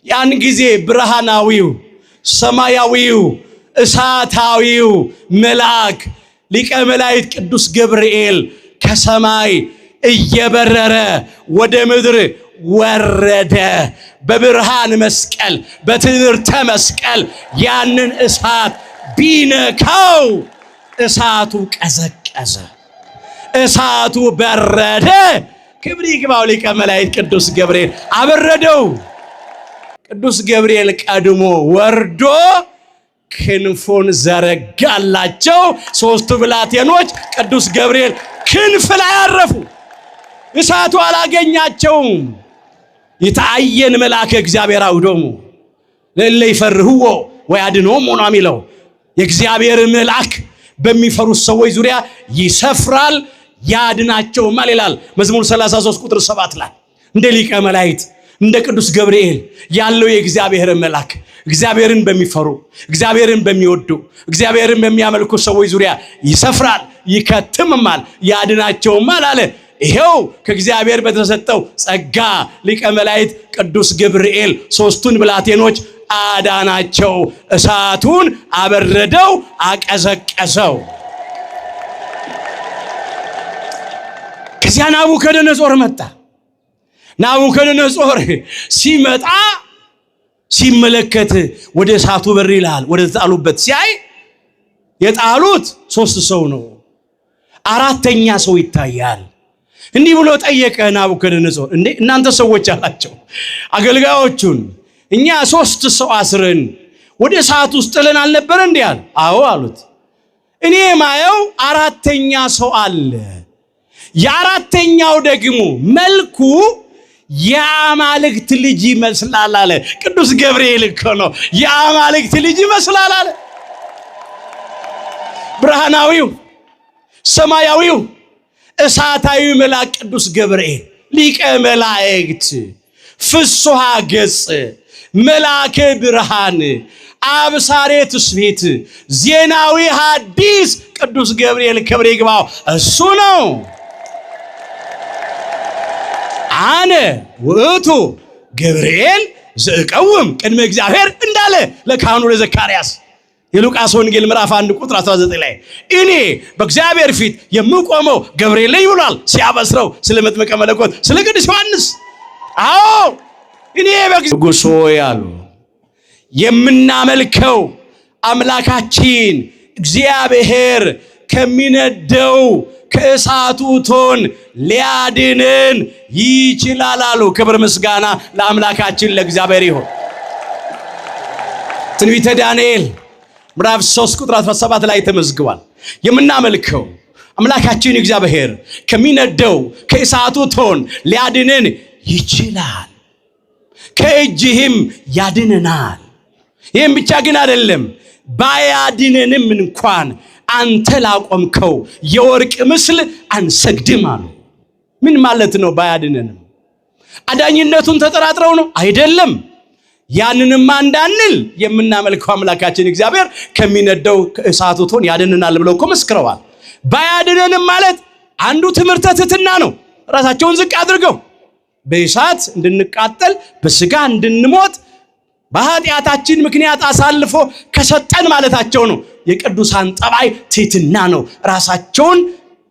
ያን ጊዜ ብርሃናዊው ሰማያዊው እሳታዊው መልአክ ሊቀ መላእክት ቅዱስ ገብርኤል ከሰማይ እየበረረ ወደ ምድር ወረደ። በብርሃን መስቀል በትምህርተ መስቀል ያንን እሳት ቢነካው እሳቱ ቀዘቀዘ፣ እሳቱ በረደ። ክብር ይግባው ሊቀ መላእክት ቅዱስ ገብርኤል አበረደው። ቅዱስ ገብርኤል ቀድሞ ወርዶ ክንፉን ዘረጋላቸው። ሶስቱ ብላቴኖች ቅዱስ ገብርኤል ክንፍ ላይ አረፉ። እሳቱ አላገኛቸውም። ይታየን መልአከ እግዚአብሔር አውዶሙ ለእለ ይፈርህዎ ወያድኅኖሙ ነው የሚለው። የእግዚአብሔር መልአክ በሚፈሩት ሰዎች ዙሪያ ይሰፍራል ያድናቸውማል ይላል መዝሙር 33 ቁጥር 7 ላይ። እንደ ሊቀ መላእክት እንደ ቅዱስ ገብርኤል ያለው የእግዚአብሔር መልአክ እግዚአብሔርን በሚፈሩ እግዚአብሔርን በሚወዱ እግዚአብሔርን በሚያመልኩ ሰዎች ዙሪያ ይሰፍራል ይከትምማል ያድናቸውማል አለ። ይሄው ከእግዚአብሔር በተሰጠው ጸጋ ሊቀ መላእክት ቅዱስ ገብርኤል ሶስቱን ብላቴኖች አዳናቸው። እሳቱን አበረደው፣ አቀዘቀዘው። ከዚያ ናቡከደነጾር መጣ። ናቡከደነጾር ሲመጣ ሲመለከት ወደ እሳቱ በር ይላል ወደ ተጣሉበት ሲያይ የጣሉት 3 ሰው ነው፣ 4ኛ ሰው ይታያል። እንዲህ ብሎ ጠየቀ ናቡከደነጾር። እንዴ እናንተ ሰዎች አላቸው አገልጋዮቹን፣ እኛ 3 ሰው አስረን ወደ እሳት ውስጥ ጥለን አልነበረ እንዴ አለ። አዎ አሉት። እኔ ማየው 4ኛ ሰው አለ። የ4ኛው ደግሞ መልኩ የአማልክት ልጅ ይመስላል አለ። ቅዱስ ገብርኤል እኮ ነው የአማልክት ልጅ ይመስላል አለ። ብርሃናዊው ሰማያዊው እሳታዊ መልአክ ቅዱስ ገብርኤል ሊቀ መላእክት ፍሱሃ ገጽ መልአከ ብርሃን አብሳሬ ትስብእት ዜናዊ ሐዲስ ቅዱስ ገብርኤል ክብር ይግባው እሱ ነው። አነ ውእቱ ገብርኤል ዘእቀውም ቅድመ እግዚአብሔር እንዳለ ለካህኑ ለዘካርያስ የሉቃስ ወንጌል ምዕራፍ 1 ቁጥር 19 ላይ እኔ በእግዚአብሔር ፊት የምቆመው ገብርኤል ነኝ ብሏል ሲያበስረው ስለ መጥምቀ መለኮት ስለ ቅዱስ ዮሐንስ። አዎ እኔ በጉሶ ያሉ የምናመልከው አምላካችን እግዚአብሔር ከሚነደው ከእሳቱ እቶን ሊያድነን ይችላል አሉ። ክብር ምስጋና ለአምላካችን ለእግዚአብሔር ይሁን። ትንቢተ ዳንኤል ምዕራፍ 3 ቁጥር 17 ላይ ተመዝግቧል። የምናመልከው አምላካችን እግዚአብሔር ከሚነደው ከእሳቱ እቶን ሊያድነን ይችላል፣ ከእጅህም ያድነናል። ይህም ብቻ ግን አይደለም፣ ባያድነንም እንኳን አንተ ላቆምከው የወርቅ ምስል አንሰግድም አሉ። ምን ማለት ነው? ባያድነንም አዳኝነቱን ተጠራጥረው ነው አይደለም። ያንንም እንዳንል የምናመልከው አምላካችን እግዚአብሔር ከሚነደው ከእሳቱ እቶን ያድነናል ብለው እኮ መስክረዋል። ባያድነንም ማለት አንዱ ትምህርተ ትሕትና ነው። ራሳቸውን ዝቅ አድርገው በእሳት እንድንቃጠል በስጋ እንድንሞት በኃጢአታችን ምክንያት አሳልፎ ከሰጠን ማለታቸው ነው። የቅዱሳን ጠባይ ትሕትና ነው። ራሳቸውን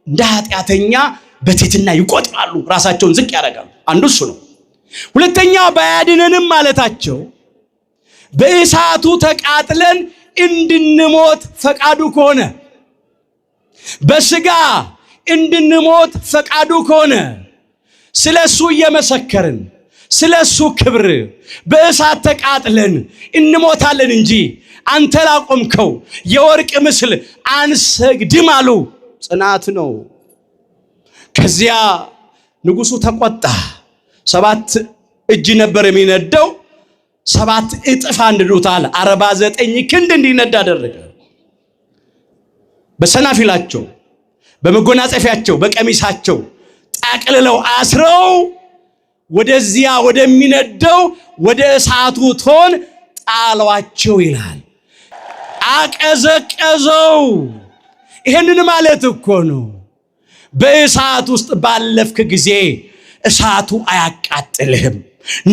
እንደ ኃጢአተኛ በትሕትና ይቆጥራሉ፣ ራሳቸውን ዝቅ ያደርጋሉ። አንዱ እሱ ነው። ሁለተኛው ባያድነንም ማለታቸው በእሳቱ ተቃጥለን እንድንሞት ፈቃዱ ከሆነ በስጋ እንድንሞት ፈቃዱ ከሆነ ስለሱ እየመሰከርን ስለሱ ክብር በእሳት ተቃጥለን እንሞታለን እንጂ አንተ ላቆምከው የወርቅ ምስል አንሰግድም አሉ። ጽናት ነው። ከዚያ ንጉሱ ተቆጣ። 7 እጅ ነበር የሚነደው፣ 7 እጥፍ አንድዶታል። 49 ክንድ እንዲነዳ አደረገ። በሰናፊላቸው በመጎናጸፊያቸው በቀሚሳቸው ጠቅልለው አስረው ወደዚያ ወደሚነደው ወደ እሳቱ እቶን ጣሏቸው ይላል። አቀዘቀዘው። ይሄንን ማለት እኮ ነው በእሳት ውስጥ ባለፍክ ጊዜ እሳቱ አያቃጥልህም።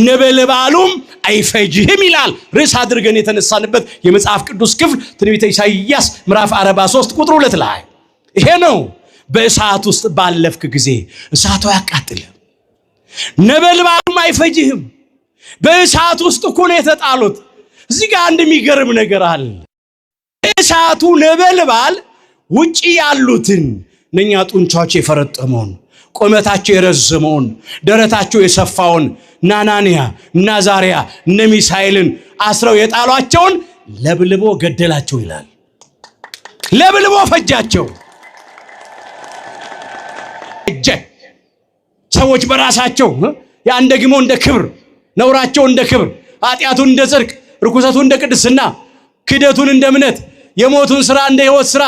ነበልባሉም አይፈጅህም ይላል። ርዕስ አድርገን የተነሳንበት የመጽሐፍ ቅዱስ ክፍል ትንቢተ ኢሳይያስ ምዕራፍ 43 ቁጥር 2 ላይ ይሄ ነው። በእሳት ውስጥ ባለፍክ ጊዜ እሳቱ አያቃጥልም፣ ነበልባሉም አይፈጅህም። በእሳት ውስጥ እኮ ነው የተጣሉት። እዚህ ጋር አንድ የሚገርም ነገር አለ። እሳቱ ነበልባል ውጪ ያሉትን እነኛ ጡንቻዎች የፈረጠመውን፣ ቁመታቸው የረዘመውን፣ ደረታቸው የሰፋውን ናናንያ እና አዛርያ እነ ሚሳኤልን አስረው የጣሏቸውን ለብልቦ ገደላቸው ይላል። ለብልቦ ፈጃቸው። ሰዎች በራሳቸው ያን ደግሞ እንደ ክብር፣ ነውራቸው እንደ ክብር፣ ኃጢአቱን እንደ ጽድቅ፣ ርኩሰቱን እንደ ቅድስና፣ ክደቱን እንደ እምነት፣ የሞቱን ሥራ እንደ ሕይወት ሥራ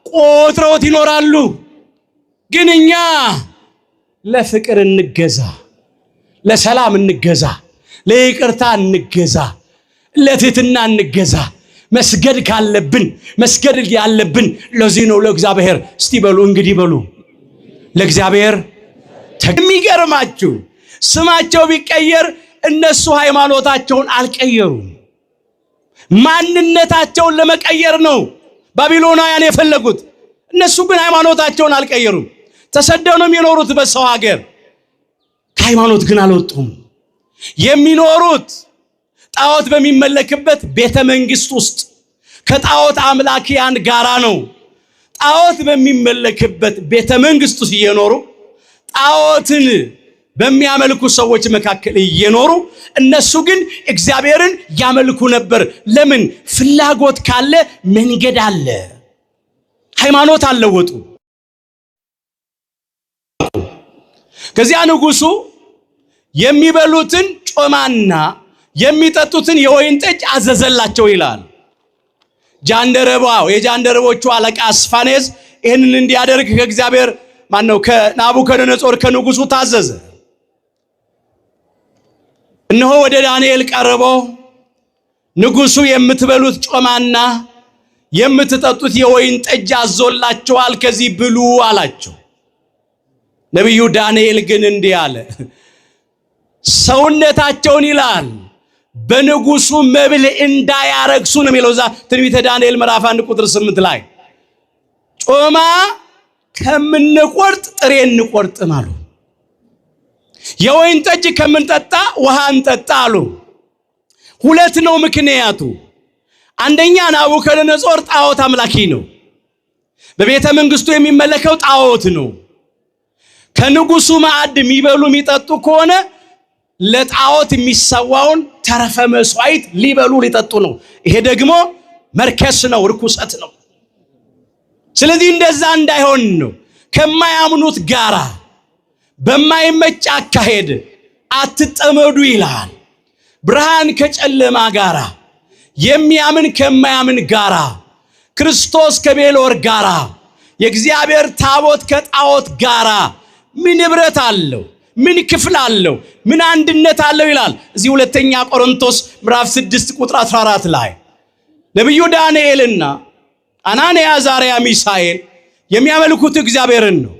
ቆጥረውት ይኖራሉ። ግን እኛ ለፍቅር እንገዛ፣ ለሰላም እንገዛ፣ ለይቅርታ እንገዛ፣ ለትህትና እንገዛ። መስገድ ካለብን መስገድ ያለብን ለዚህ ነው ለእግዚአብሔር። እስቲ በሉ እንግዲህ በሉ ለእግዚአብሔር። የሚገርማችሁ ስማቸው ቢቀየር እነሱ ሃይማኖታቸውን አልቀየሩም። ማንነታቸውን ለመቀየር ነው ባቢሎናውያን የፈለጉት። እነሱ ግን ሃይማኖታቸውን አልቀየሩም። ተሰደው ነው የሚኖሩት በሰው ሀገር። ከሃይማኖት ግን አልወጡም። የሚኖሩት ጣዖት በሚመለክበት ቤተ መንግስት ውስጥ ከጣዖት አምላኪያን ጋራ ነው። ጣዖት በሚመለክበት ቤተ መንግስት ውስጥ እየኖሩ ጣዖትን በሚያመልኩ ሰዎች መካከል እየኖሩ እነሱ ግን እግዚአብሔርን ያመልኩ ነበር። ለምን? ፍላጎት ካለ መንገድ አለ። ሃይማኖት አልለወጡ። ከዚያ ንጉሱ የሚበሉትን ጮማና የሚጠጡትን የወይን ጠጅ አዘዘላቸው ይላል። ጃንደረባው የጃንደረቦቹ አለቃ አስፋኔዝ ይህንን እንዲያደርግ ከእግዚአብሔር ከናቡከደነጾር ከንጉሱ ታዘዘ። እነሆ ወደ ዳንኤል ቀርቦ ንጉሱ የምትበሉት ጮማና የምትጠጡት የወይን ጠጅ አዞላችኋል፣ ከዚህ ብሉ አላቸው። ነቢዩ ዳንኤል ግን እንዲህ አለ፣ ሰውነታቸውን ይላል በንጉሱ መብል እንዳያረክሱ ነው የሚለው። እዛ ትንቢተ ዳንኤል ምዕራፍ 1 ቁጥር 8 ላይ ጮማ ከምንቆርጥ ጥሬ እንቆርጥም አሉ። የወይን ጠጅ ከምንጠጣ ውሃ እንጠጣ አሉ። ሁለት ነው ምክንያቱ። አንደኛ ናቡከደነጾር ጣዖት አምላኪ ነው። በቤተ መንግስቱ የሚመለከው ጣዖት ነው። ከንጉሱ ማዕድ የሚበሉ የሚጠጡ ከሆነ ለጣዖት የሚሰዋውን ተረፈ መስዋዕት ሊበሉ ሊጠጡ ነው። ይሄ ደግሞ መርከስ ነው፣ ርኩሰት ነው። ስለዚህ እንደዛ እንዳይሆን ነው ከማያምኑት ጋራ በማይመች አካሄድ አትጠመዱ ይላል። ብርሃን ከጨለማ ጋራ፣ የሚያምን ከማያምን ጋራ፣ ክርስቶስ ከቤልወር ጋራ፣ የእግዚአብሔር ታቦት ከጣዖት ጋራ ምን ህብረት አለው? ምን ክፍል አለው? ምን አንድነት አለው ይላል። እዚህ ሁለተኛ ቆሮንቶስ ምዕራፍ 6 ቁጥር 14 ላይ ነብዩ ዳንኤልና አናንያ፣ አዛርያ፣ ሚሳኤል የሚያመልኩት እግዚአብሔርን ነው።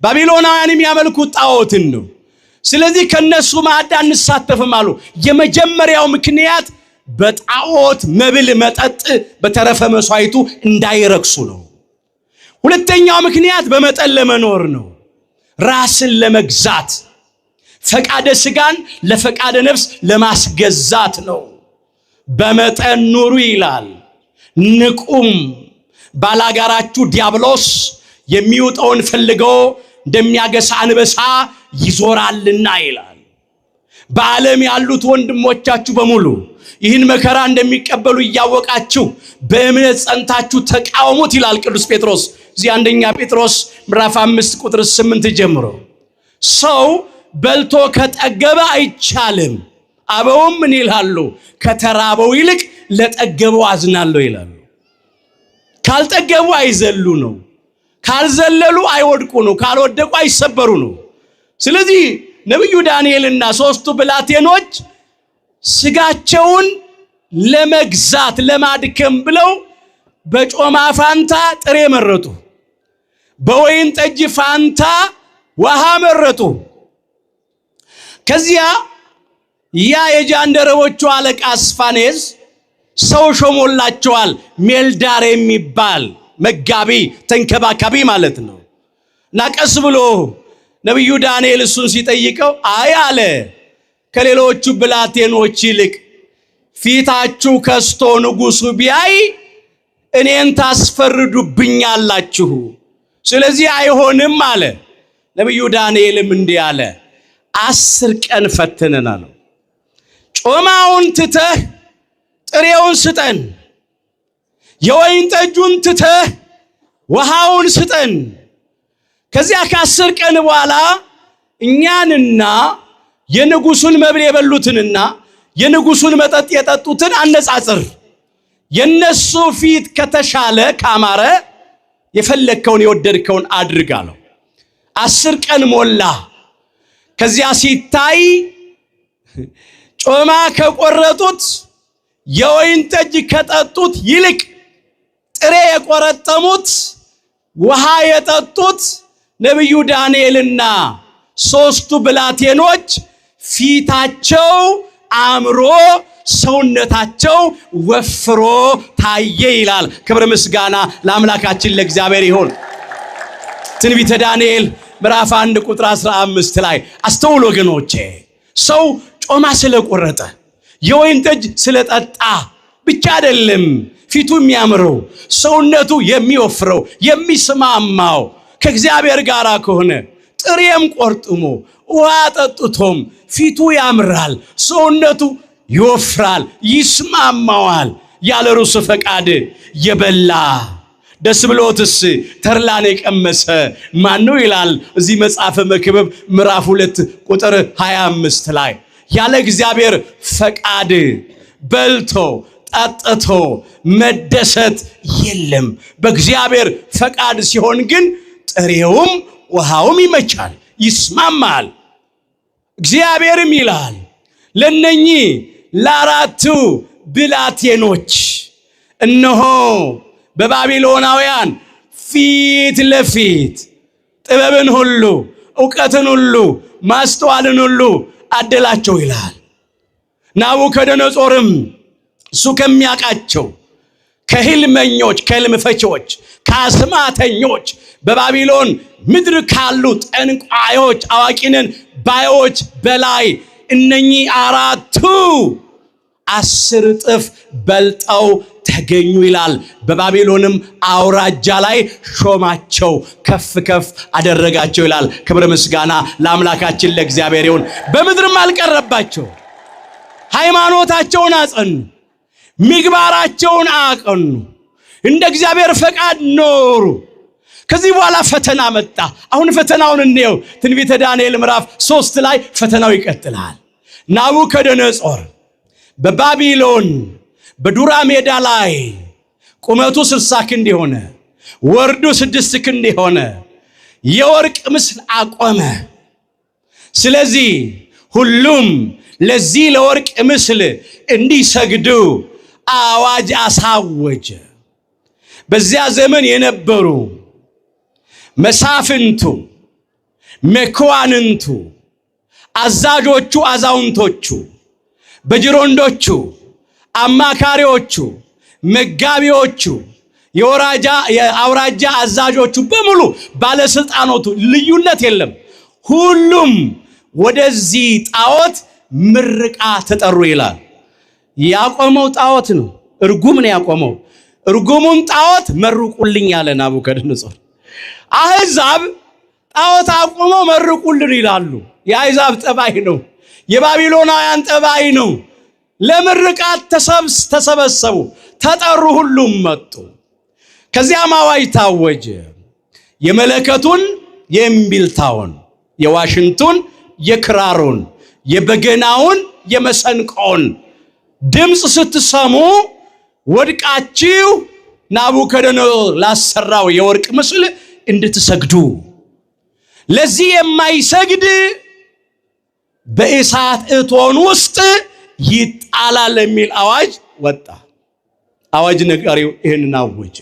ባቢሎናውያን የሚያመልኩት ጣዖትን ነው። ስለዚህ ከነሱ ማዕድ አንሳተፍም አሉ። የመጀመሪያው ምክንያት በጣዖት መብል መጠጥ በተረፈ መስዋዕቱ እንዳይረክሱ ነው። ሁለተኛው ምክንያት በመጠን ለመኖር ነው። ራስን ለመግዛት ፈቃደ ስጋን ለፈቃደ ነፍስ ለማስገዛት ነው። በመጠን ኑሩ ይላል። ንቁም፣ ባላጋራችሁ ዲያብሎስ የሚውጠውን ፈልጎ እንደሚያገሳ አንበሳ ይዞራልና ይላል። በዓለም ያሉት ወንድሞቻችሁ በሙሉ ይህን መከራ እንደሚቀበሉ እያወቃችሁ በእምነት ጸንታችሁ ተቃወሙት ይላል ቅዱስ ጴጥሮስ። እዚህ አንደኛ ጴጥሮስ ምዕራፍ 5 ቁጥር 8 ጀምሮ ሰው በልቶ ከጠገበ አይቻልም፣ አበውም ምን ይላሉ? ከተራበው ይልቅ ለጠገበው አዝናለሁ ይላሉ። ካልጠገቡ አይዘሉ ነው፣ ካልዘለሉ አይወድቁ ነው፣ ካልወደቁ አይሰበሩ ነው። ስለዚህ ነብዩ ዳንኤልና ሶስቱ ብላቴኖች ስጋቸውን ለመግዛት ለማድከም ብለው በጮማ ፋንታ ጥሬ መረጡ፣ በወይን ጠጅ ፋንታ ውሃ መረጡ። ከዚያ ያ የጃንደረቦቹ አለቃ አስፋኔዝ ሰው ሾሞላቸዋል። ሜልዳር የሚባል መጋቢ ተንከባካቢ ማለት ነው። እና ቀስ ብሎ ነብዩ ዳንኤል እሱን ሲጠይቀው አይ አለ ከሌሎቹ ብላቴኖች ይልቅ ፊታችሁ ከስቶ ንጉሱ ቢያይ እኔን ታስፈርዱብኛላችሁ፣ ስለዚህ አይሆንም አለ። ነብዩ ዳንኤልም እንዲህ አለ 10 ቀን ፈትነን አለው። ጮማውን ትተህ ጥሬውን ስጠን፣ የወይን ጠጁን ትተህ ውሃውን ስጠን። ከዚያ ከ10 ቀን በኋላ እኛንና የንጉሱን መብል የበሉትንና የንጉሱን መጠጥ የጠጡትን አነጻጽር። የነሱ ፊት ከተሻለ ካማረ የፈለከውን የወደድከውን አድርግ አለው። 10 ቀን ሞላ። ከዚያ ሲታይ ጮማ ከቆረጡት የወይን ጠጅ ከጠጡት ይልቅ ጥሬ የቆረጠሙት ውሃ የጠጡት ነብዩ ዳንኤልና 3ቱ ብላቴኖች ፊታቸው አምሮ ሰውነታቸው ወፍሮ ታየ ይላል። ክብር ምስጋና ለአምላካችን ለእግዚአብሔር ይሁን። ትንቢተ ዳንኤል ምዕራፍ 1 ቁጥር 15 ላይ አስተውሉ ወገኖቼ። ሰው ጮማ ስለቆረጠ የወይን ጠጅ ስለጠጣ ብቻ አይደለም ፊቱ የሚያምረው፣ ሰውነቱ የሚወፍረው የሚስማማው ከእግዚአብሔር ጋር ከሆነ ጥሬም ቆርጥሞ ውሃ ጠጥቶም ፊቱ ያምራል፣ ሰውነቱ ይወፍራል፣ ይስማማዋል። ያለ ርሱ ፈቃድ የበላ ደስ ብሎትስ ተርላን የቀመሰ ማን ነው ይላል እዚህ መጽሐፈ መክብብ ምዕራፍ 2 ቁጥር 25 ላይ። ያለ እግዚአብሔር ፈቃድ በልቶ ጠጥቶ መደሰት የለም። በእግዚአብሔር ፈቃድ ሲሆን ግን ጥሬውም ውሃውም ይመቻል፣ ይስማማል። እግዚአብሔርም ይላል ለነኚህ ለ4ቱ ብላቴኖች እነሆ በባቢሎናውያን ፊት ለፊት ጥበብን ሁሉ ዕውቀትን ሁሉ ማስተዋልን ሁሉ አደላቸው ይላል። ናቡከደነጾርም እሱ ከሚያውቃቸው ከህልመኞች፣ ከህልም ፈቺዎች፣ ከአስማተኞች በባቢሎን ምድር ካሉ ጠንቋዮች፣ አዋቂነን ባዮች በላይ እነኚህ 4ቱ 10 እጥፍ በልጠው ተገኙ ይላል። በባቢሎንም አውራጃ ላይ ሾማቸው፣ ከፍ ከፍ አደረጋቸው ይላል። ክብር ምስጋና ለአምላካችን ለእግዚአብሔር ይሁን። በምድርም አልቀረባቸው፣ ሃይማኖታቸውን አጸኑ፣ ምግባራቸውን አቀኑ፣ እንደ እግዚአብሔር ፈቃድ ኖሩ። ከዚህ በኋላ ፈተና መጣ። አሁን ፈተናውን እንየው። ትንቢተ ዳንኤል ምዕራፍ 3 ላይ ፈተናው ይቀጥላል። ናቡከደነጾር በባቢሎን በዱራ ሜዳ ላይ ቁመቱ 60 ክንድ የሆነ ወርዱ 6 ክንድ የሆነ የወርቅ ምስል አቆመ። ስለዚህ ሁሉም ለዚህ ለወርቅ ምስል እንዲሰግዱ አዋጅ አሳወጀ። በዚያ ዘመን የነበሩ መሳፍንቱ፣ መኳንንቱ፣ አዛዦቹ፣ አዛውንቶቹ፣ በጅሮንዶቹ፣ አማካሪዎቹ፣ መጋቢዎቹ፣ የአውራጃ አዛዦቹ በሙሉ ባለስልጣኖቱ ልዩነት የለም። ሁሉም ወደዚህ ጣዖት ምርቃ ተጠሩ ይላል። ያቆመው ጣዖት ነው፣ እርጉም ነው ያቆመው። እርጉሙን ጣዖት መርቁልኝ ያለ ናቡከደነጾር። አሕዛብ ጣዖት አቁመው መርቁልን ይላሉ። የአሕዛብ ጠባይ ነው፣ የባቢሎናውያን ጠባይ ነው። ለምርቃት ተሰበሰቡ፣ ተጠሩ፣ ሁሉም መጡ። ከዚያም አዋጅ ታወጀ። የመለከቱን፣ የእምቢልታውን፣ የዋሽንቱን፣ የክራሩን፣ የበገናውን፣ የመሰንቆውን ድምፅ ስትሰሙ ወድቃችሁ ናቡከደነጾር ላሰራው የወርቅ ምስል እንድትሰግዱ፣ ለዚህ የማይሰግድ በእሳት እቶን ውስጥ ይጣላል የሚል አዋጅ ወጣ። አዋጅ ነጋሪው ይህንን አወጀ።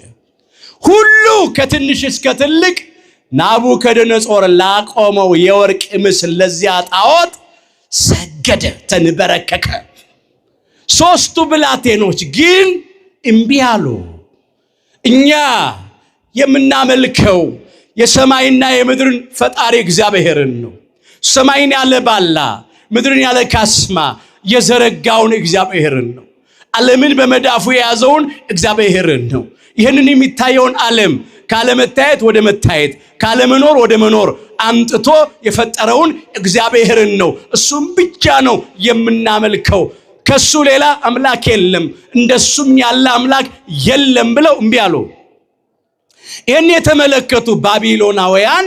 ሁሉ ከትንሽ እስከ ትልቅ ናቡከደነጾር ላቆመው የወርቅ ምስል ለዚያ ጣዖት ሰገደ። ሰገደ፣ ተንበረከከ። ሶስቱ ብላቴኖች ግን እምቢ አሉ። እኛ የምናመልከው የሰማይና የምድርን ፈጣሪ እግዚአብሔርን ነው። ሰማይን ያለ ባላ ምድርን ያለ ካስማ የዘረጋውን እግዚአብሔርን ነው። ዓለምን በመዳፉ የያዘውን እግዚአብሔርን ነው። ይህንን የሚታየውን ዓለም ካለመታየት ወደ መታየት ካለመኖር ወደ መኖር አምጥቶ የፈጠረውን እግዚአብሔርን ነው። እሱም ብቻ ነው የምናመልከው። ከሱ ሌላ አምላክ የለም፣ እንደሱም ያለ አምላክ የለም ብለው እምቢ አሉ። ይህን የተመለከቱ ባቢሎናውያን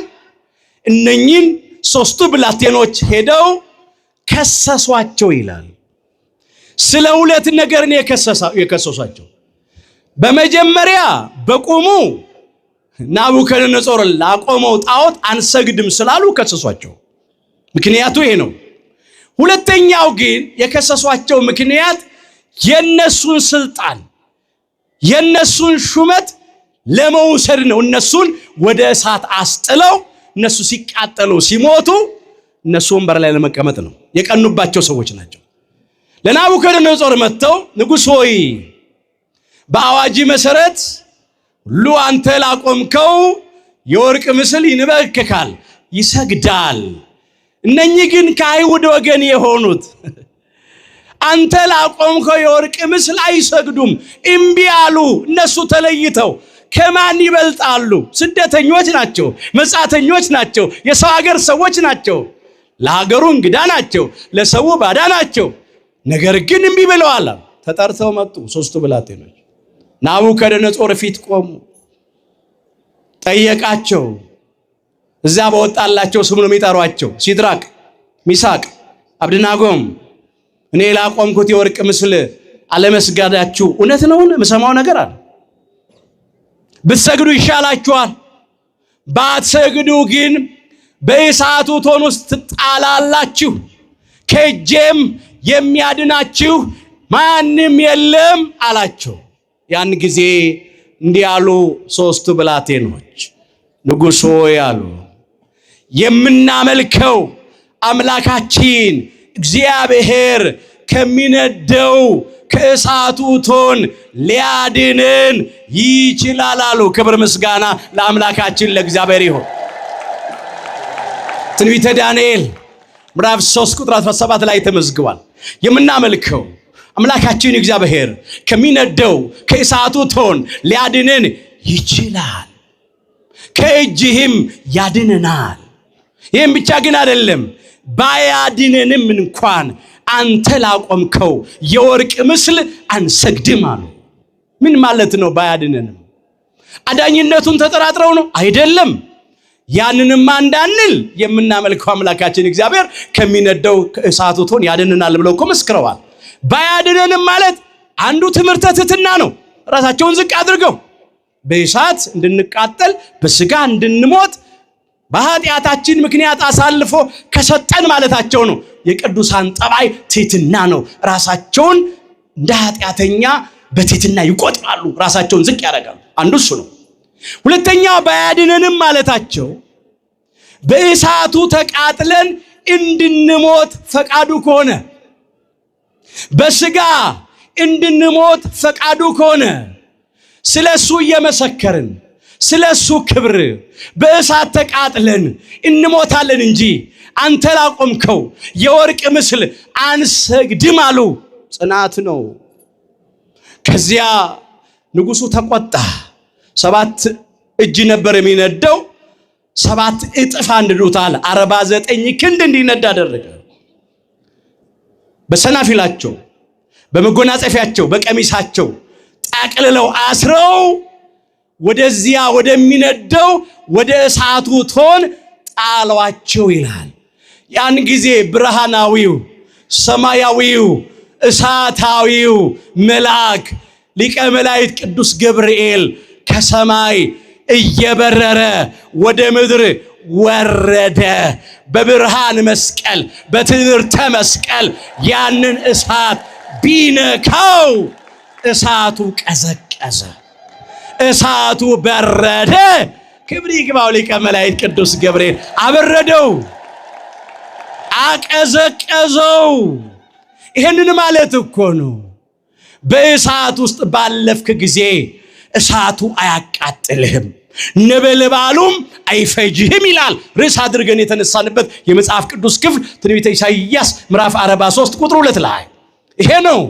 እነኚህን ሶስቱ ብላቴኖች ሄደው ከሰሷቸው ይላል። ስለ ሁለት ነገር ነው የከሰሷቸው። በመጀመሪያ በቁሙ ናቡከደነጾር ላቆመው ጣዖት አንሰግድም ስላሉ ከሰሷቸው። ምክንያቱ ይሄ ነው። ሁለተኛው ግን የከሰሷቸው ምክንያት የነሱን ስልጣን የነሱን ሹመት ለመውሰድ ነው። እነሱን ወደ እሳት አስጥለው እነሱ ሲቃጠሉ ሲሞቱ እነሱ ወንበር ላይ ለመቀመጥ ነው። የቀኑባቸው ሰዎች ናቸው። ለናቡከደነጾር መጥተው ንጉሥ ሆይ በአዋጅ መሰረት ሁሉ አንተ ላቆምከው የወርቅ ምስል ይንበረከካል፣ ይሰግዳል። እነኚህ ግን ከአይሁድ ወገን የሆኑት አንተ ላቆምከው የወርቅ ምስል አይሰግዱም፣ እምቢ አሉ። እነሱ ተለይተው ከማን ይበልጣሉ? ስደተኞች ናቸው፣ መጻተኞች ናቸው፣ የሰው ሀገር ሰዎች ናቸው፣ ለሀገሩ እንግዳ ናቸው፣ ለሰው ባዳ ናቸው። ነገር ግን እምቢ ብለዋል። ተጠርተው መጡ። ሶስቱ ብላቴኖች ናቡከደነጾር ፊት ቆሙ። ጠየቃቸው። እዛ በወጣላቸው ስም ነው የሚጠሯቸው። ሲድራቅ፣ ሚሳቅ፣ አብደናጎም እኔ ላቆምኩት የወርቅ ምስል አለመስጋዳችሁ እውነት ነውን? የምሰማው ነገር አለ። ብትሰግዱ ይሻላችኋል፣ ባትሰግዱ ግን በእሳቱ እቶን ውስጥ ትጣላላችሁ፣ ከእጄም የሚያድናችሁ ማንም የለም አላቸው። ያን ጊዜ እንዲህ ያሉ ሶስቱ ብላቴኖች ንጉሥ ሆይ አሉ፣ የምናመልከው አምላካችን እግዚአብሔር ከሚነደው ከእሳቱ እቶን ሊያድነን ይችላል አሉ። ክብር ምስጋና ለአምላካችን ለእግዚአብሔር ይሁን። ትንቢተ ዳንኤል ምዕራፍ 3 ቁጥር 17 ላይ ተመዝግቧል። የምናመልከው አምላካችን እግዚአብሔር ከሚነደው ከእሳቱ እቶን ሊያድነን ይችላል፣ ከእጅህም ያድነናል። ይህም ብቻ ግን አይደለም፣ ባያድነንም እንኳን አንተ ላቆምከው የወርቅ ምስል አንሰግድም አሉ። ምን ማለት ነው? ባያድነንም አዳኝነቱን ተጠራጥረው ነው? አይደለም። ያንንም እንዳንል የምናመልከው አምላካችን እግዚአብሔር ከሚነደው ከእሳቱ እቶን ያድነናል ብለው እኮ መስክረዋል። ባያድነንም ማለት አንዱ ትምህርተ ትሕትና ነው። ራሳቸውን ዝቅ አድርገው በእሳት እንድንቃጠል በስጋ እንድንሞት በኃጢአታችን ምክንያት አሳልፎ ከሰጠን ማለታቸው ነው። የቅዱሳን ጠባይ ትሕትና ነው። ራሳቸውን እንደ ኃጢአተኛ በትሕትና ይቆጥራሉ፣ ራሳቸውን ዝቅ ያደርጋሉ። አንዱ እሱ ነው። ሁለተኛው ባያድነንም ማለታቸው በእሳቱ ተቃጥለን እንድንሞት ፈቃዱ ከሆነ፣ በስጋ እንድንሞት ፈቃዱ ከሆነ ስለሱ እየመሰከርን ስለሱ ክብር በእሳት ተቃጥለን እንሞታለን እንጂ አንተ ላቆምከው የወርቅ ምስል አንሰግድም አሉ። ጽናት ነው። ከዚያ ንጉሡ ተቆጣ። 7 እጅ ነበር የሚነደው፣ 7 እጥፍ አንድዶታል። 49 ክንድ እንዲነድ አደረገ። በሰናፊላቸው በመጎናጸፊያቸው በቀሚሳቸው ጠቅልለው አስረው ወደዚያ ወደሚነደው ወደ እሳቱ እቶን ጣሏቸው ይላል። ያን ጊዜ ብርሃናዊው ሰማያዊው እሳታዊው መልአክ ሊቀ መላእክት ቅዱስ ገብርኤል ከሰማይ እየበረረ ወደ ምድር ወረደ። በብርሃን መስቀል በትምህርተ መስቀል ያንን እሳት ቢነካው እሳቱ ቀዘቀዘ፣ እሳቱ በረደ። ክብር ይግባው ሊቀ መላእክት ቅዱስ ገብርኤል አበረደው። አቀዘቀዘው። ይሄንን ማለት እኮ ነው በእሳት ውስጥ ባለፍክ ጊዜ እሳቱ አያቃጥልህም ነበልባሉም አይፈጅህም ይላል። ርዕስ አድርገን የተነሳንበት የመጽሐፍ ቅዱስ ክፍል ትንቢተ ኢሳይያስ ምዕራፍ 43 ቁጥር 2 ላይ ይሄ ነው።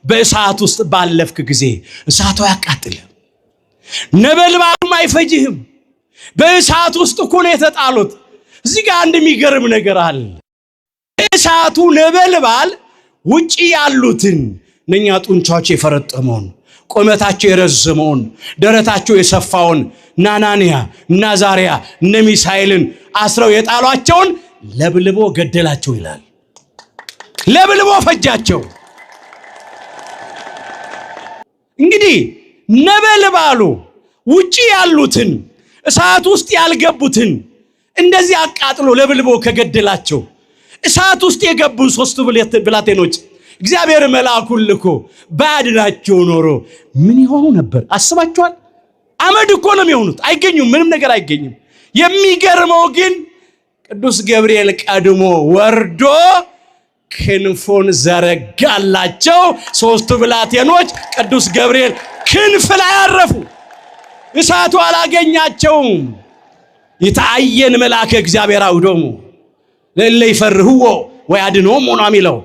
በእሳት ውስጥ ባለፍክ ጊዜ እሳቱ አያቃጥልህም ነበልባሉም አይፈጅህም። በእሳት ውስጥ እኮ ነው የተጣሉት። እዚህ ጋር አንድ የሚገርም ነገር አለ። እሳቱ ነበልባል ውጪ ያሉትን እነኛ ጡንቻቸው የፈረጠመውን ቁመታቸው የረዘመውን ደረታቸው የሰፋውን ናናንያ እና አዛርያ እነ ሚሳኤልን አስረው የጣሏቸውን ለብልቦ ገደላቸው ይላል። ለብልቦ ፈጃቸው። እንግዲህ ነበልባሉ ውጪ ያሉትን እሳት ውስጥ ያልገቡትን እንደዚህ አቃጥሎ ለብልቦ ከገደላቸው እሳት ውስጥ የገቡ ሶስቱ ብላቴኖች እግዚአብሔር መልአኩን ልኮ ባድናቸው ኖሮ ምን ይሆኑ ነበር? አስባችኋል? አመድ እኮ ነው የሚሆኑት። አይገኙም፣ ምንም ነገር አይገኝም። የሚገርመው ግን ቅዱስ ገብርኤል ቀድሞ ወርዶ ክንፉን ዘረጋላቸው። ሶስቱ ብላቴኖች ቅዱስ ገብርኤል ክንፍ ላይ አረፉ። እሳቱ አላገኛቸውም። ይታየን መልአከ እግዚአብሔር አውዶሙ ለእለ ይፈርህዎ ወያድኅኖሙ ነው የሚለው።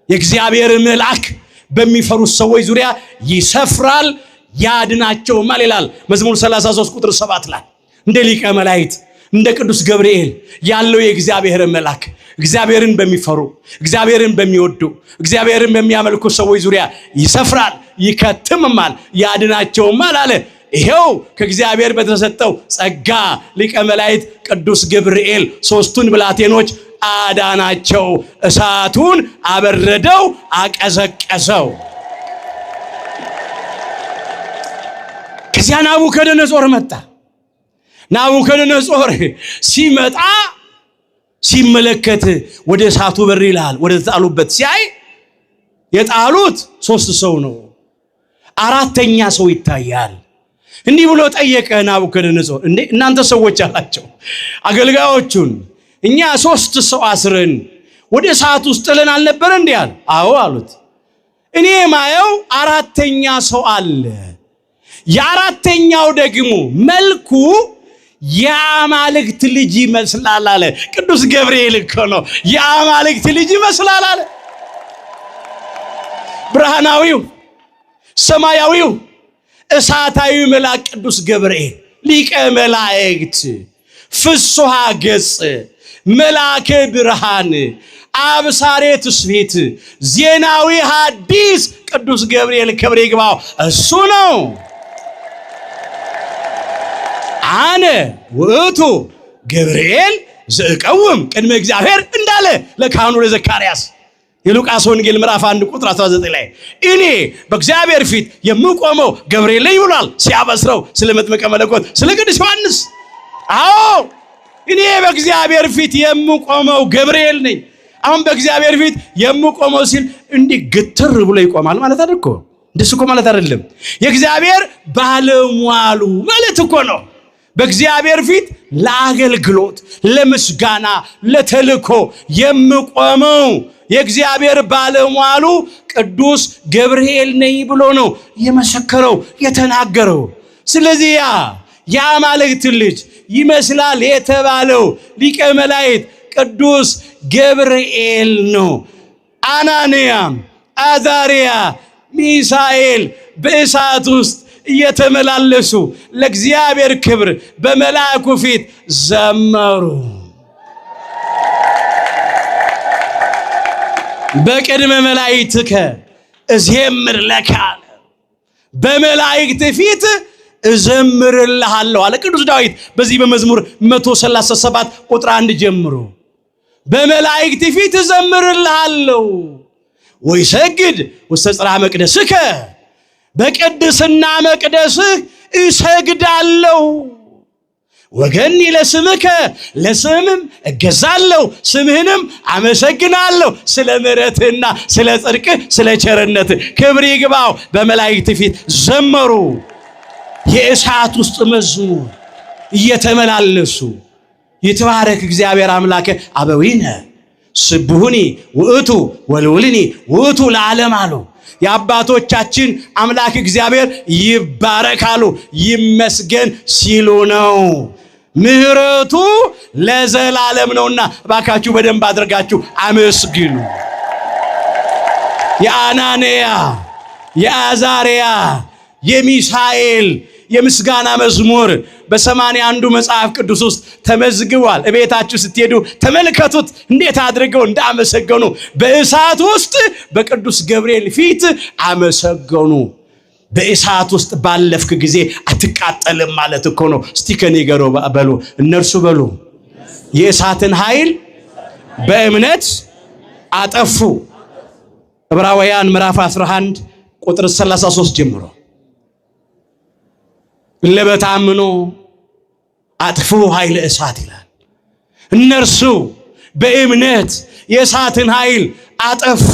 የእግዚአብሔር መልአክ በሚፈሩት ሰዎች ዙሪያ ይሰፍራል ያድናቸውማል ይላል መዝሙር 33 ቁጥር 7 ላይ። እንደ ሊቀ መላእክት እንደ ቅዱስ ገብርኤል ያለው የእግዚአብሔር መልአክ እግዚአብሔርን በሚፈሩ እግዚአብሔርን በሚወዱ እግዚአብሔርን በሚያመልኩ ሰዎች ዙሪያ ይሰፍራል ይከትምማል ያድናቸውማል አለ። ይሄው ከእግዚአብሔር በተሰጠው ጸጋ ሊቀ መላእክት ቅዱስ ገብርኤል ሶስቱን ብላቴኖች አዳናቸው። እሳቱን አበረደው፣ አቀዘቀዘው። ከዚያ ናቡከደነጾር መጣ። ናቡከደነጾር ሲመጣ ሲመለከት ወደ እሳቱ በር ይላል ወደ ተጣሉበት ሲያይ የጣሉት 3 ሰው ነው። 4ኛ ሰው ይታያል። እንዲህ ብሎ ጠየቀ ናቡከደነጾር። እንዴ እናንተ ሰዎች አላቸው አገልጋዮቹን፣ እኛ 3 ሰው አስረን ወደ እሳት ውስጥ ጥለን አልነበረ እንዴ አለ። አዎ አሉት። እኔ ማየው 4ኛ ሰው አለ። የ4ኛው ደግሞ መልኩ የአማልክት ልጅ ይመስላል አለ። ቅዱስ ገብርኤል እኮ ነው የአማልክት ልጅ ይመስላል አለ። ብርሃናዊው ሰማያዊው እሳታዊ መልአክ ቅዱስ ገብርኤል ሊቀ መላእክት ፍሱሃ ገጽ መልአከ ብርሃን አብሳሬ ትስብእት ዜናዊ ሐዲስ ቅዱስ ገብርኤል ክብር ይግባው እሱ ነው። አነ ውእቱ ገብርኤል ዘእቀውም ቅድመ እግዚአብሔር እንዳለ ለካህኑ ለዘካርያስ የሉቃስ ወንጌል ምዕራፍ 1 ቁጥር 19 ላይ እኔ በእግዚአብሔር ፊት የምቆመው ገብርኤል ነኝ ብሏል ሲያበስረው ስለ መጥምቀ መለኮት ስለ ቅዱስ ዮሐንስ። አዎ እኔ በእግዚአብሔር ፊት የምቆመው ገብርኤል ነኝ። አሁን በእግዚአብሔር ፊት የምቆመው ሲል እንዲህ ግትር ብሎ ይቆማል ማለት አይደል እኮ። እንደሱ እኮ ማለት አይደለም። የእግዚአብሔር ባለሟሉ ማለት እኮ ነው። በእግዚአብሔር ፊት ለአገልግሎት ለምስጋና ለተልኮ የምቆመው የእግዚአብሔር ባለሟሉ ቅዱስ ገብርኤል ነኝ ብሎ ነው የመሰከረው የተናገረው። ስለዚህ የአማልክት ልጅ ይመስላል የተባለው ሊቀ መላእክት ቅዱስ ገብርኤል ነው። አናንያ አዛርያ ሚሳኤል በእሳት ውስጥ እየተመላለሱ ለእግዚአብሔር ክብር በመልአኩ ፊት ዘመሩ። በቅድመ መላእክትከ እዘምር ለከ አለ። በመላእክት ፊት እዘምርልሃለሁ አለ ቅዱስ ዳዊት በዚህ በመዝሙር 137 ቁጥር 1 ጀምሮ። በመላእክት ፊት እዘምርልሃለሁ ወይሰግድ ውስተ ጽርሐ መቅደስከ በቅድስና መቅደስህ እሰግዳለሁ። ወገኒ ለስምከ ለስምም እገዛለሁ ስምህንም አመሰግናለሁ። ስለ ምሕረትህና ስለ ጽድቅህ ስለ ቸርነትህ ክብር ይግባው። በመላእክት ፊት ዘመሩ። የእሳት ውስጥ መዝሙር እየተመላለሱ ይትባረክ እግዚአብሔር አምላከ አበዊነ ስብሁኒ ውእቱ ወልውልኒ ውእቱ ለዓለም አሉ። የአባቶቻችን አምላክ እግዚአብሔር ይባረካሉ ይመስገን ሲሉ ነው። ምህረቱ ለዘላለም ነውና ባካችሁ በደንብ አድርጋችሁ አመስግኑ። የአናንያ የአዛርያ የሚሳኤል የምስጋና መዝሙር በ81 መጽሐፍ ቅዱስ ውስጥ ተመዝግቧል። እቤታችሁ ስትሄዱ ተመልከቱት እንዴት አድርገው እንዳመሰገኑ። በእሳት ውስጥ በቅዱስ ገብርኤል ፊት አመሰገኑ። በእሳት ውስጥ ባለፍክ ጊዜ አትቃጠልም ማለት እኮ ነው። እስቲ ከኔ ጋር በሉ እነርሱ በሉ የእሳትን ኃይል በእምነት አጠፉ። ዕብራውያን ምዕራፍ 11 ቁጥር 33 ጀምሮ ለበታምኖ አጥፉ ኃይለ እሳት ይላል። እነርሱ በእምነት የእሳትን ኃይል አጠፉ።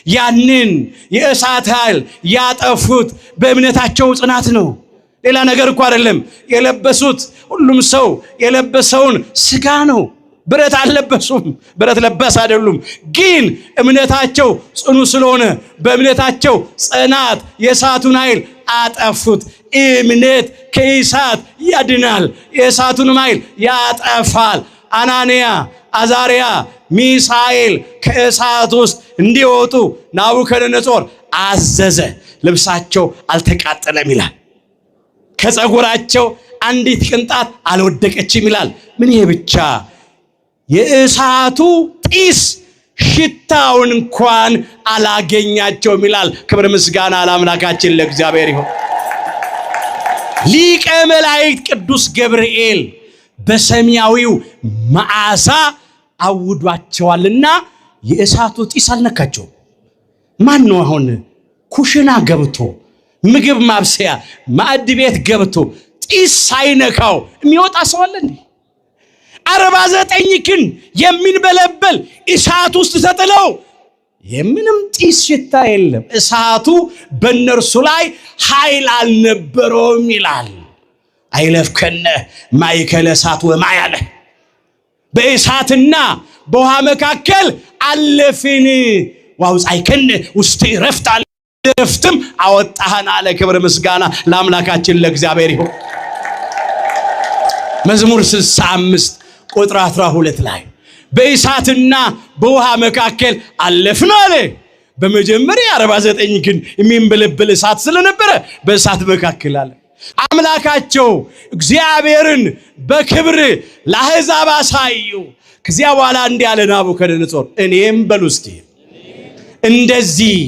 ያንን የእሳት ኃይል ያጠፉት በእምነታቸው ጽናት ነው። ሌላ ነገር እኮ አይደለም የለበሱት። ሁሉም ሰው የለበሰውን ስጋ ነው። ብረት አልለበሱም፣ ብረት ለበስ አይደሉም። ግን እምነታቸው ጽኑ ስለሆነ በእምነታቸው ጽናት የእሳቱን ኃይል አጠፉት። እምነት ከእሳት ያድናል፣ የእሳቱንም ኃይል ያጠፋል። አናንያ አዛርያ ሚሳኤል ከእሳት ውስጥ እንዲወጡ ናቡከደነጾር አዘዘ። ልብሳቸው አልተቃጠለም ይላል። ከፀጉራቸው አንዲት ቅንጣት አልወደቀችም ይላል። ምን ይሄ ብቻ የእሳቱ ጢስ ሽታውን እንኳን አላገኛቸውም ይላል። ክብር ምስጋና ለአምላካችን ለእግዚአብሔር ይሁን። ሊቀ መላእክት ቅዱስ ገብርኤል በሰማያዊው መዓዛ አውዷቸዋልና የእሳቱ ጢስ አልነካቸውም። ማን ነው አሁን ኩሽና ገብቶ ምግብ ማብሰያ ማዕድ ቤት ገብቶ ጢስ ሳይነካው የሚወጣ ሰው አለ እንዴ? 49 ክንድ የሚንበለበል እሳት ውስጥ ተጥለው የምንም ጢስ ሽታ የለም። እሳቱ በእነርሱ ላይ ኃይል አልነበረውም ይላል። አይለፍከነ ማእከለ እሳት ወማይ አለ። በእሳትና በውሃ መካከል አለፍን። ወአውጻእከነ ውስተ ዕረፍት አለ። ዕረፍትም አወጣህን አለ። ክብር ምስጋና ለአምላካችን ለእግዚአብሔር ይሁን። መዝሙር 65 ቁጥር 12 ላይ በእሳትና በውሃ መካከል አለፍን አለ። በመጀመሪያ 49 ክንድ የሚንበለበል እሳት ስለነበረ በእሳት መካከል አለ። አምላካቸው እግዚአብሔርን በክብር ለአሕዛብ አሳዩ። ከዚያ በኋላ እንዲህ አለ ናቡከደነጾር፣ እኔም በሉ እስቲ እንደዚህ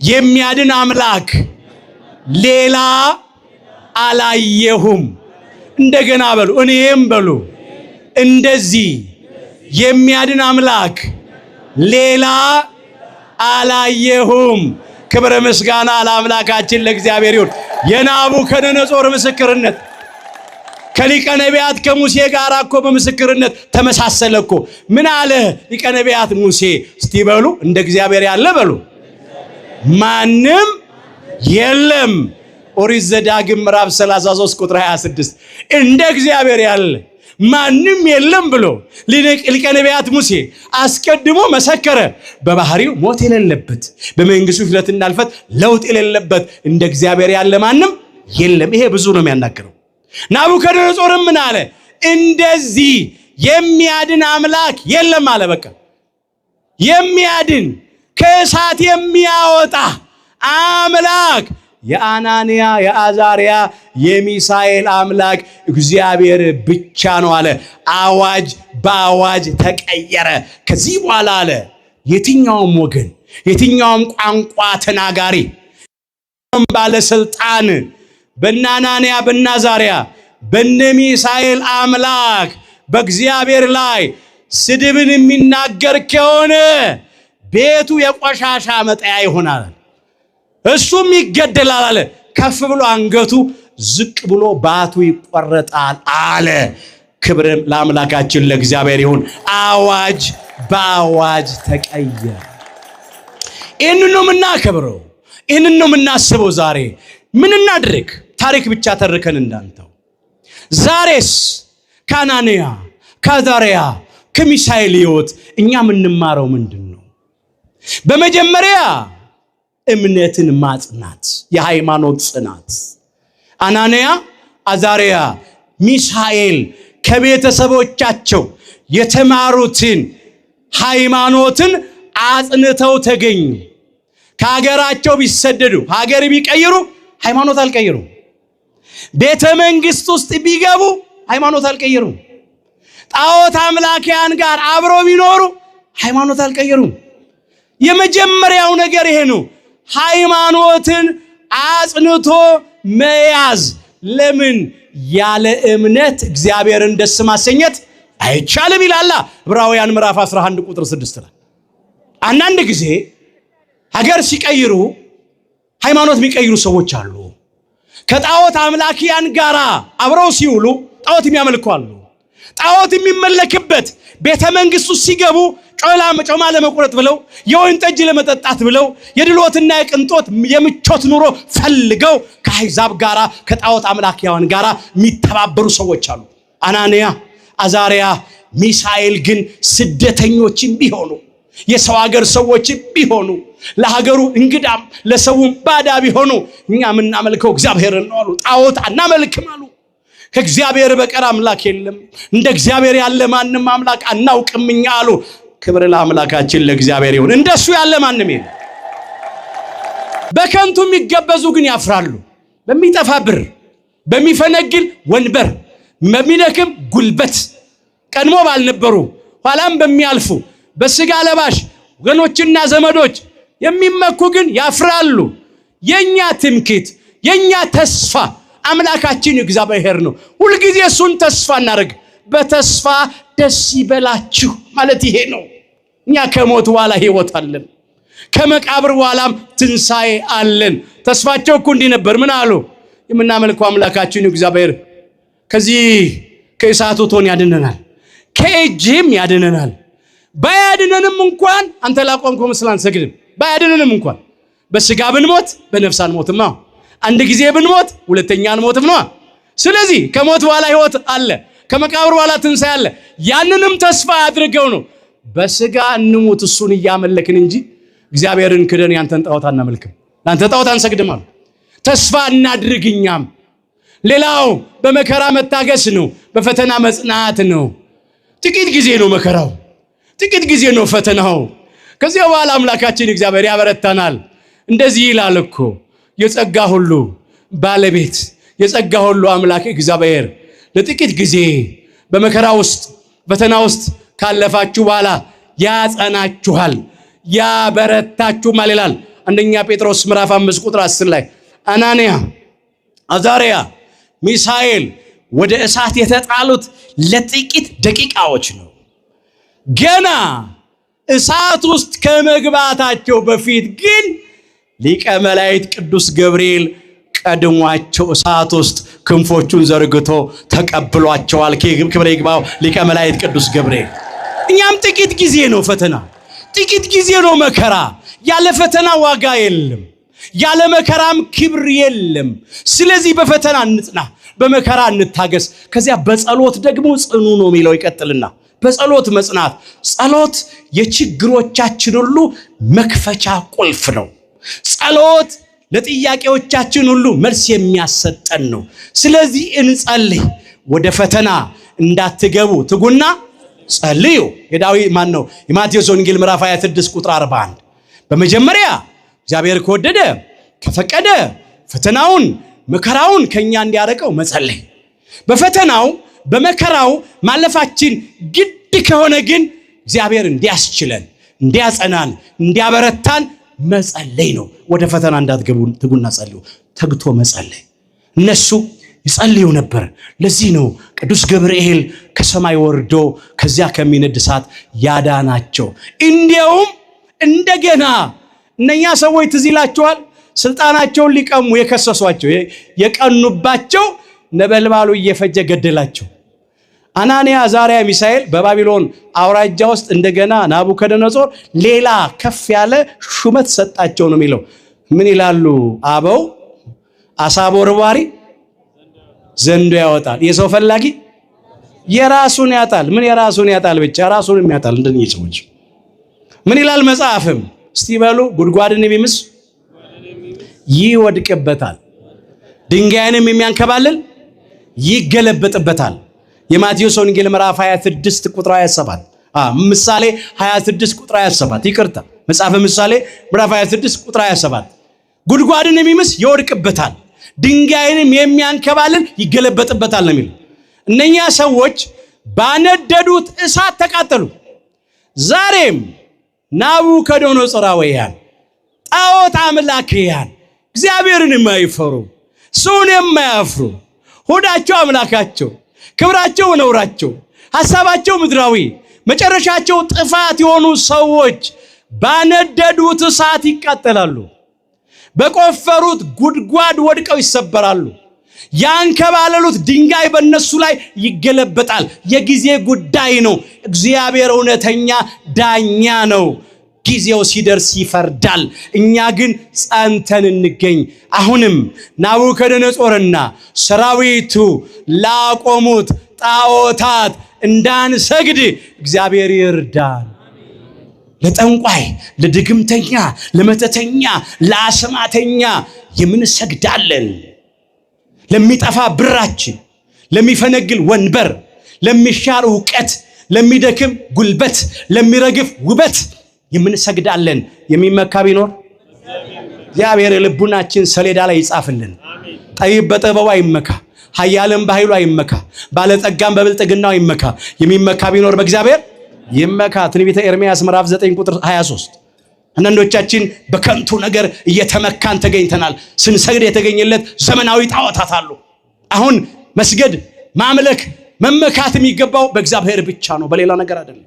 የሚያድን አምላክ ሌላ አላየሁም። እንደገና በሉ እኔም በሉ እንደዚህ የሚያድን አምላክ ሌላ አላየሁም። ክብር ምስጋና ለአምላካችን ለእግዚአብሔር ይሁን። የናቡከደነጾር ምስክርነት ከሊቀ ነቢያት ከሙሴ ጋር እኮ በምስክርነት ተመሳሰለ እኮ። ምን አለ ሊቀ ነቢያት ሙሴ? እስቲ በሉ እንደ እግዚአብሔር ያለ በሉ ማንም የለም። ኦሪት ዘዳግም ምዕራፍ 33 ቁጥር 26 እንደ እግዚአብሔር ያለ ማንም የለም ብሎ ሊቀ ነቢያት ሙሴ አስቀድሞ መሰከረ። በባህሪው ሞት የሌለበት በመንግስቱ ፍለትና እልፈት ለውጥ የሌለበት እንደ እግዚአብሔር ያለ ማንም የለም። ይሄ ብዙ ነው የሚያናገረው። ናቡከደነጾርም ምን አለ? እንደዚህ የሚያድን አምላክ የለም አለ። በቃ የሚያድን ከእሳት የሚያወጣ አምላክ የአናንያ የአዛርያ የሚሳኤል አምላክ እግዚአብሔር ብቻ ነው አለ። አዋጅ በአዋጅ ተቀየረ። ከዚህ በኋላ አለ የትኛውም ወገን የትኛውም ቋንቋ ተናጋሪ ባለስልጣን በአናንያ በአዛርያ በሚሳኤል አምላክ በእግዚአብሔር ላይ ስድብን የሚናገር ከሆነ ቤቱ የቆሻሻ መጣያ ይሆናል፣ እሱም ይገደላል አለ። ከፍ ብሎ አንገቱ ዝቅ ብሎ ባቱ ይቆረጣል አለ። ክብር ለአምላካችን ለእግዚአብሔር ይሁን። አዋጅ በአዋጅ ተቀየረ። ይህንን ነው የምናከብረው፣ ይህንን ነው የምናስበው። ዛሬ ምን እናድርግ? ታሪክ ብቻ ተርከን እንዳንተው። ዛሬስ ከአናንያ ከአዛርያ ከሚሳኤል ሕይወት እኛ የምንማረው ምንድነው? በመጀመሪያ እምነትን ማጽናት፣ የሃይማኖት ጽናት። አናንያ፣ አዛርያ፣ ሚሳኤል ከቤተሰቦቻቸው የተማሩትን ሃይማኖትን አጽንተው ተገኙ። ከሀገራቸው ቢሰደዱ ሀገር ቢቀይሩ ሃይማኖት አልቀየሩ። ቤተ መንግስት ውስጥ ቢገቡ ሃይማኖት አልቀየሩ። ጣዖት አምላኪያን ጋር አብረው ቢኖሩ ሃይማኖት አልቀየሩ። የመጀመሪያው ነገር ይሄ ነው፣ ሃይማኖትን አጽንቶ መያዝ። ለምን? ያለ እምነት እግዚአብሔርን ደስ ማሰኘት አይቻልም ይላል ዕብራውያን ምዕራፍ 11 ቁጥር 6 ላይ። አንዳንድ ጊዜ ሀገር ሲቀይሩ ሃይማኖት የሚቀይሩ ሰዎች አሉ። ከጣዖት አምላኪያን ጋር አብረው ሲውሉ ጣዖት የሚያመልኩ አሉ። ጣዖት የሚመለክበት ቤተ መንግስቱ ሲገቡ ጮማ ለመቁረጥ ብለው፣ የወይን ጠጅ ለመጠጣት ብለው፣ የድሎትና የቅንጦት የምቾት ኑሮ ፈልገው ከአሕዛብ ጋር ከጣዖት አምላኪያን ጋር የሚተባበሩ ሰዎች አሉ። አናንያ፣ አዛርያ፣ ሚሳኤል ግን ስደተኞችም ቢሆኑ የሰው ሀገር ሰዎች ቢሆኑ ለሀገሩ እንግዳም ለሰውም ባዳ ቢሆኑ እኛ የምናመልከው እግዚአብሔርን ነው አሉ። ጣዖት አናመልክም አሉ። ከእግዚአብሔር በቀር አምላክ የለም፣ እንደ እግዚአብሔር ያለ ማንም አምላክ አናውቅም እኛ አሉ። ክብር ለአምላካችን ለእግዚአብሔር ይሁን። እንደሱ ያለ ማንም የለም። በከንቱ የሚገበዙ ግን ያፍራሉ። በሚጠፋ ብር፣ በሚፈነግል ወንበር፣ በሚደክም ጉልበት ቀድሞ ባልነበሩ ኋላም በሚያልፉ በስጋ ለባሽ ወገኖችና ዘመዶች የሚመኩ ግን ያፍራሉ። የኛ ትምክህት፣ የኛ ተስፋ አምላካችን እግዚአብሔር ነው። ሁልጊዜ እሱን ተስፋ እናደርግ። በተስፋ ደስ ይበላችሁ ማለት ይሄ ነው። እኛ ከሞት በኋላ ሕይወት አለን፣ ከመቃብር በኋላም ትንሣኤ አለን። ተስፋቸው እኮ እንዲህ ነበር። ምን አሉ? የምናመልከው አምላካችን እግዚአብሔር ከዚህ ከእሳቱ እቶን ያድነናል፣ ከእጅም ያድነናል። ባያድነንም እንኳን አንተ ላቆምከው ምስል አንሰግድም። ባያድነንም እንኳን በስጋ ብንሞት በነፍስ አንሞትም። አንድ ጊዜ ብንሞት ሁለተኛ አንሞትም ነው። ስለዚህ ከሞት በኋላ ሕይወት አለ፣ ከመቃብር በኋላ ትንሣኤ አለ። ያንንም ተስፋ አድርገው ነው በስጋ እንሙት እሱን እያመለክን እንጂ እግዚአብሔርን ክደን ያንተን ጣዖት አናመልክም፣ ላንተ ጣዖት አንሰግድም አሉ። ተስፋ እናድርግኛም። ሌላው በመከራ መታገስ ነው፣ በፈተና መጽናት ነው። ጥቂት ጊዜ ነው መከራው፣ ጥቂት ጊዜ ነው ፈተናው። ከዚያ በኋላ አምላካችን እግዚአብሔር ያበረታናል። እንደዚህ ይላል እኮ የጸጋ ሁሉ ባለቤት የጸጋ ሁሉ አምላክ እግዚአብሔር ለጥቂት ጊዜ በመከራ ውስጥ ፈተና ውስጥ ካለፋችሁ በኋላ ያጸናችኋል፣ ያበረታችሁማል ይላል። አንደኛ ጴጥሮስ ምዕራፍ 5 ቁጥር 10 ላይ አናንያ፣ አዛርያ፣ ሚሳኤል ወደ እሳት የተጣሉት ለጥቂት ደቂቃዎች ነው። ገና እሳት ውስጥ ከመግባታቸው በፊት ግን ሊቀ መላእክት ቅዱስ ገብርኤል ቀድሟቸው እሳት ውስጥ ክንፎቹን ዘርግቶ ተቀብሏቸዋል። ክብር ይግባው ሊቀ መላእክት ቅዱስ ገብርኤል። እኛም ጥቂት ጊዜ ነው ፈተና፣ ጥቂት ጊዜ ነው መከራ። ያለ ፈተና ዋጋ የለም፣ ያለ መከራም ክብር የለም። ስለዚህ በፈተና እንጽና፣ በመከራ እንታገስ። ከዚያ በጸሎት ደግሞ ጽኑ ነው የሚለው ይቀጥልና በጸሎት መጽናት። ጸሎት የችግሮቻችን ሁሉ መክፈቻ ቁልፍ ነው። ጸሎት ለጥያቄዎቻችን ሁሉ መልስ የሚያሰጠን ነው። ስለዚህ እንጸልይ። ወደ ፈተና እንዳትገቡ ትጉና ጸልዩ። የማቴዎስ ወንጌል ምዕራፍ 26 ቁጥር 41 በመጀመሪያ እግዚአብሔር ከወደደ ከፈቀደ ፈተናውን መከራውን ከኛ እንዲያረቀው መጸለይ፣ በፈተናው በመከራው ማለፋችን ግድ ከሆነ ግን እግዚአብሔር እንዲያስችለን፣ እንዲያጸናን፣ እንዲያበረታን መጸለይ ነው። ወደ ፈተና እንዳትገቡ ትጉና ጸልዩ። ተግቶ መጸለይ። እነሱ ይጸልዩ ነበር። ለዚህ ነው ቅዱስ ገብርኤል ከሰማይ ወርዶ ከዚያ ከሚነድ እሳት ያዳናቸው። እንዲያውም እንደገና እነኛ ሰዎች ትዝ ይላቸዋል፣ ስልጣናቸውን ሊቀሙ የከሰሷቸው የቀኑባቸው ነበልባሉ እየፈጀ ገደላቸው። አናንያ፣ አዛርያ፣ ሚሳኤል በባቢሎን አውራጃ ውስጥ እንደገና ናቡከደነጾር ሌላ ከፍ ያለ ሹመት ሰጣቸው ነው የሚለው። ምን ይላሉ አበው? አሳ ቦርባሪ ዘንዶ ያወጣል፣ የሰው ፈላጊ የራሱን ያጣል። ምን የራሱን ያጣል? ብቻ ራሱንም ያጣል። እንደዚህ ሰዎች ምን ይላል መጽሐፍም? እስቲ በሉ ጉድጓድን የሚምስ ይወድቅበታል፣ ድንጋይንም የሚያንከባልል ይገለበጥበታል። የማቴዎስ ወንጌል ምዕራፍ 26 ቁጥር 27 ምሳሌ 26 ቁጥር 27 ይቅርታ፣ መጽሐፈ ምሳሌ ምዕራፍ 26 ቁጥር 27 ጉድጓድን የሚምስ ይወድቅበታል፣ ድንጋይንም የሚያንከባልል ይገለበጥበታል ነው የሚለው። እነኛ ሰዎች ባነደዱት እሳት ተቃጠሉ። ዛሬም ናቡከደነፆራውያን ጣዖት አምላክያን እግዚአብሔርን የማይፈሩ ሰውን የማያፍሩ ሆዳቸው አምላካቸው፣ ክብራቸው ነውራቸው፣ ሐሳባቸው ምድራዊ፣ መጨረሻቸው ጥፋት የሆኑ ሰዎች ባነደዱት እሳት ይቃጠላሉ። በቆፈሩት ጉድጓድ ወድቀው ይሰበራሉ። ያንከባለሉት ድንጋይ በእነሱ ላይ ይገለበጣል። የጊዜ ጉዳይ ነው። እግዚአብሔር እውነተኛ ዳኛ ነው። ጊዜው ሲደርስ ይፈርዳል። እኛ ግን ጸንተን እንገኝ። አሁንም ናቡከደነፆርና ሰራዊቱ ላቆሙት ጣዖታት እንዳንሰግድ እግዚአብሔር ይርዳን። ለጠንቋይ፣ ለድግምተኛ፣ ለመተተኛ፣ ለአስማተኛ የምንሰግዳለን። ለሚጠፋ ብራችን፣ ለሚፈነግል ወንበር፣ ለሚሻር ዕውቀት፣ ለሚደክም ጉልበት፣ ለሚረግፍ ውበት የምንሰግዳለን። የሚመካ ቢኖር እግዚአብሔር የልቡናችን ሰሌዳ ላይ ይጻፍልን። ጠቢብ በጥበቡ አይመካ፣ ኃያልም በኃይሉ አይመካ፣ ባለጸጋም በብልጥግናው አይመካ። የሚመካ ቢኖር በእግዚአብሔር ይመካ። ትንቢተ ኤርምያስ ምዕራፍ 9 ቁጥር 23። አንዳንዶቻችን በከንቱ ነገር እየተመካን ተገኝተናል። ስንሰግድ የተገኘለት ዘመናዊ ጣዖታት አሉ። አሁን መስገድ፣ ማምለክ፣ መመካት የሚገባው በእግዚአብሔር ብቻ ነው፣ በሌላ ነገር አይደለም።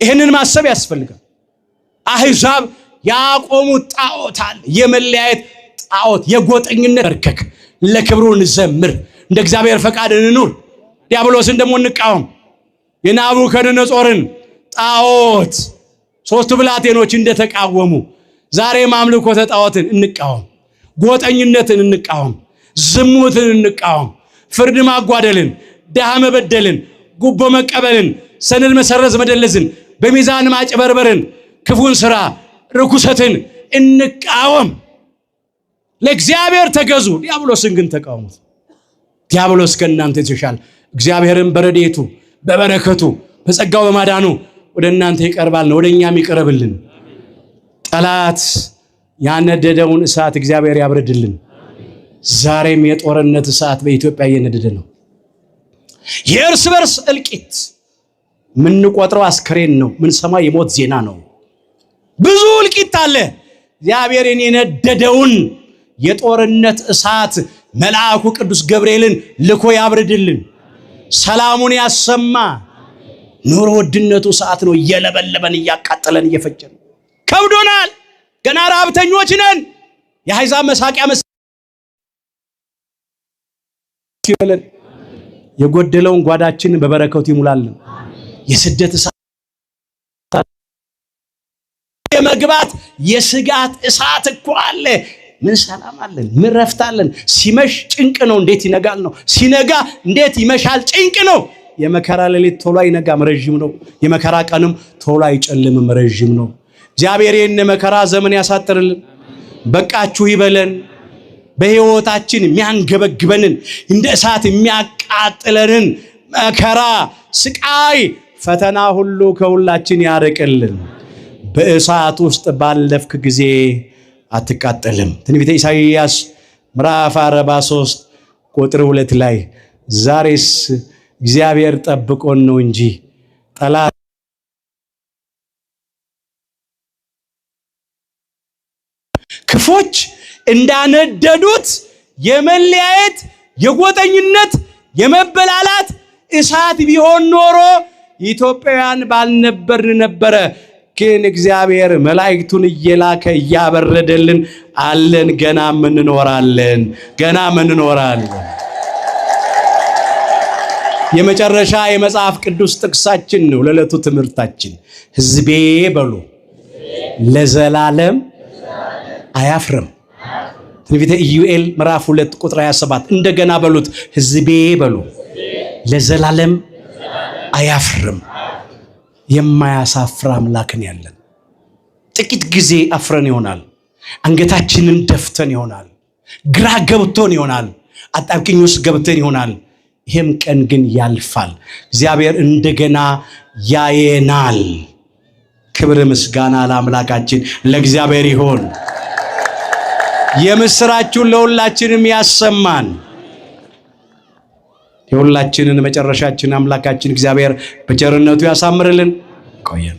ይህንን ማሰብ ያስፈልጋል። አሕዛብ ያቆሙት ጣዖት አለ። የመለያየት ጣዖት፣ የጎጠኝነት በርከክ። ለክብሩ እንዘምር፣ እንደ እግዚአብሔር ፈቃድ እንኑር። ዲያብሎስን ደግሞ እንቃወም። የናቡከደነፆርን ጣዖት ሶስቱ ብላቴኖች እንደተቃወሙ ዛሬም አምልኮተ ጣዖትን እንቃወም፣ ጎጠኝነትን እንቃወም፣ ዝሙትን እንቃወም፣ ፍርድ ማጓደልን፣ ድሃ መበደልን፣ ጉቦ መቀበልን፣ ሰነድ መሰረዝ መደለዝን፣ በሚዛን ማጭበርበርን፣ ክፉን ስራ፣ ርኩሰትን እንቃወም። ለእግዚአብሔር ተገዙ፣ ዲያብሎስን ግን ተቃወሙት። ዲያብሎስ ከእናንተ የተሻለ እግዚአብሔርን በረድኤቱ በበረከቱ በጸጋው በማዳኑ ወደ እናንተ ይቀርባል ነው፣ ወደኛም ይቀርብልን። ጠላት ያነደደውን እሳት እግዚአብሔር ያብርድልን። ዛሬም የጦርነት እሳት በኢትዮጵያ እየነደደ ነው። የእርስ በርስ እልቂት ምንቆጥረው አስከሬን ነው፣ ምን ሰማይ የሞት ዜና ነው። ብዙ እልቂት አለ። እግዚአብሔር የነደደውን የጦርነት እሳት መልአኩ ቅዱስ ገብርኤልን ልኮ ያብርድልን፣ ሰላሙን ያሰማ። ኑሮ ውድነቱ ሰዓት ነው፣ እየለበለበን እያቃጠለን እየፈጀን ከብዶናል። ገና ረሃብተኞች ነን። የአሕዛብ መሳቂያ ይበለን። የጎደለውን ጓዳችንን በበረከቱ ይሙላልን። የስደት እሳት የመግባት የስጋት እሳት እኮ አለ። ምን ሰላም አለን? ምን ረፍት አለን? ሲመሽ ጭንቅ ነው፣ እንዴት ይነጋል ነው። ሲነጋ እንዴት ይመሻል? ጭንቅ ነው። የመከራ ሌሊት ቶሎ አይነጋም፣ ረጅም ነው። የመከራ ቀንም ቶሎ አይጨልምም፣ ረጅም ነው። እግዚአብሔር ይህን መከራ ዘመን ያሳጥርልን፣ በቃችሁ ይበለን። በሕይወታችን የሚያንገበግበንን እንደ እሳት የሚያቃጥለንን መከራ፣ ስቃይ፣ ፈተና ሁሉ ከሁላችን ያርቅልን። በእሳት ውስጥ ባለፍክ ጊዜ አትቃጠልም። ትንቢተ ኢሳይያስ ምዕራፍ 43 ቁጥር 2 ላይ ዛሬስ እግዚአብሔር ጠብቆን ነው እንጂ ጠላት ክፎች እንዳነደዱት የመለያየት የጎጠኝነት የመበላላት እሳት ቢሆን ኖሮ ኢትዮጵያውያን ባልነበርን ነበረ። ግን እግዚአብሔር መላእክቱን እየላከ እያበረደልን አለን። ገና እንኖራለን፣ ገና እንኖራለን። የመጨረሻ የመጽሐፍ ቅዱስ ጥቅሳችን ነው ለዕለቱ ትምህርታችን። ሕዝቤ በሉ ለዘላለም አያፍርም። ትንቢተ ኢዩኤል ምዕራፍ 2 ቁጥር 27 እንደገና በሉት፣ ሕዝቤ በሉ ለዘላለም አያፍርም። የማያሳፍር አምላክን ያለን ጥቂት ጊዜ አፍረን ይሆናል፣ አንገታችንን ደፍተን ይሆናል፣ ግራ ገብቶን ይሆናል፣ አጣብቂኝ ውስጥ ገብተን ይሆናል። ይሄም ቀን ግን ያልፋል። እግዚአብሔር እንደገና ያየናል። ክብር ምስጋና ለአምላካችን ለእግዚአብሔር ይሁን። የምስራቹን ለሁላችንም ያሰማን። የሁላችንን መጨረሻችን አምላካችን እግዚአብሔር በቸርነቱ ያሳምርልን። ቆየን።